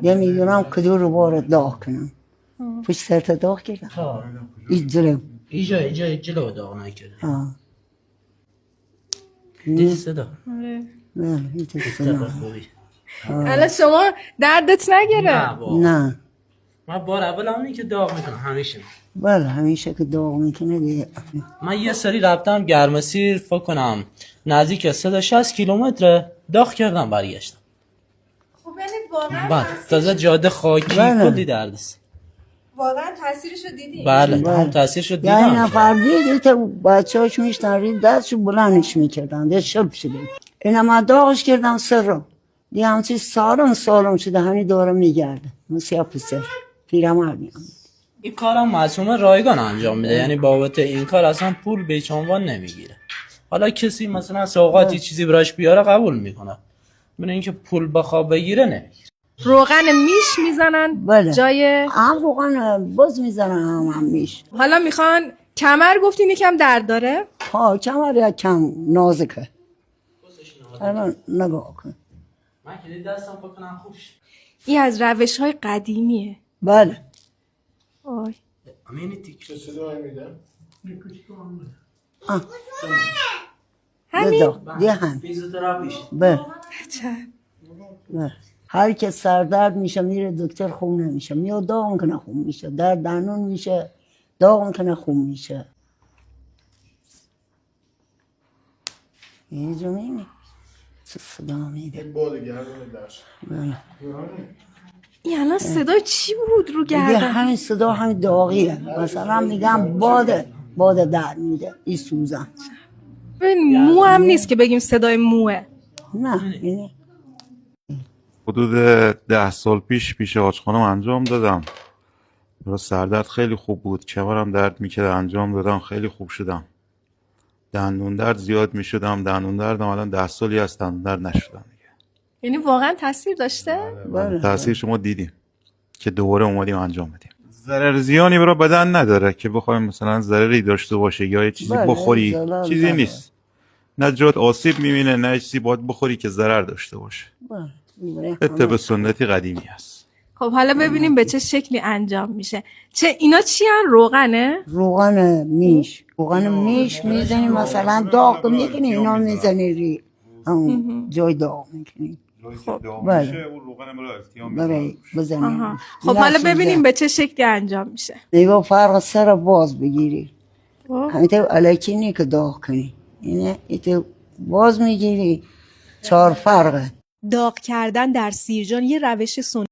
نمیدونم کدوم رو بار داغ کنم. پشت سرت داغ کردم. این جلو. اینجا جلو داغ نکردم. آه. دیدی صدا؟ نه این صدا. الان شما دردت نگیره؟ نه. من بار اول همونی که داغ میکنم همیشه. بله همیشه که داغ میکنه دیگه. من یه سری رفتم گرمسیر فکر کنم نزدیک 160 کیلومتر داغ کردم برگشتم. خب یعنی واقعا بعد تازه جاده خاکی کلی درد است. واقعا تاثیرشو دیدی؟ بله هم تاثیرشو دیدم. یعنی نفر دیگه تا بچه‌هاش میشتن رید دستشو بلندش میکردن ده شب شده. اینا من داغش کردم سر رو دیگه همچی سالم شده همین دوره میگرده مثل پسر پیرمرد میام. این کارم معصومه رایگان انجام میده، یعنی بابت این کار اصلا پول بیچانوان نمیگیره. حالا کسی مثلا سوغاتی چیزی براش بیاره قبول میکنه، من اینکه پول بخواه بگیره نمیگیره. روغن میش میزنن بله. جای هم روغن باز میزنن هم میش. حالا میخوان کمر گفتین یکم درد داره؟ ها کمر یک کم نازکه. الان نگاه کن. من که دستم فکر کنم خوب شد. این از روش‌های قدیمیه. بله. آی. همین تیک چه صدایی میده؟ همین؟ دیگه هم. فیزیوتراپیش. بله. چه؟ بله. هر که سردرد میشه میره دکتر خوب نمیشه، میاد داغ میکنه خوب میشه، درد دهنون میشه داغ میکنه خوب میشه. یه جمعی چه صدا میده. این باد گرم داشت. بله. این الان صدای چی بود رو دیگه گردن؟ همین صدا همین داغیه. مثلا میگم باد درد میده این سوزن. ببین مو هم نیست که بگیم صدای موه. نه اینه حدود 10 سال پیش حاج خانم انجام دادم. سردرد خیلی خوب بود، کمرم درد میکرد، انجام دادم خیلی خوب شدم. دندون درد زیاد میشدم، دندون دردم الان 10 سالی هست دندون درد نشدم دیگه. یعنی واقعا تاثیر داشته؟ بله. تاثیر شما دیدیم که دوباره اومدیم انجام بدیم. ضرر زیانی برای بدن نداره که بخوایم مثلا ضرری داشته باشه یا یه چیزی بله، بخوری، ضرر چیزی نداره. نیست. نه جات آسیب میبینه نه چیزی باید بخوری که ضرر داشته باشه. بله. طب سنتی قدیمی هست. خب حالا ببینیم به چه شکلی انجام میشه. اینا چی هن؟ روغنه؟ روغن میش میزنی مثلا داغ میکنی اینا میزنی ری همون جای داغ میکنی. خب بله. اون روغن برای التیام برای بزنی. خب حالا ببینیم به چه شکلی انجام میشه. دیگه فرق سر باز بگیری. خب. همینطور علیکی نی که داغ کنی. اینه ایتو باز میگیری 4 فرقه. داغ کردن در سیرجان یه روش سنتی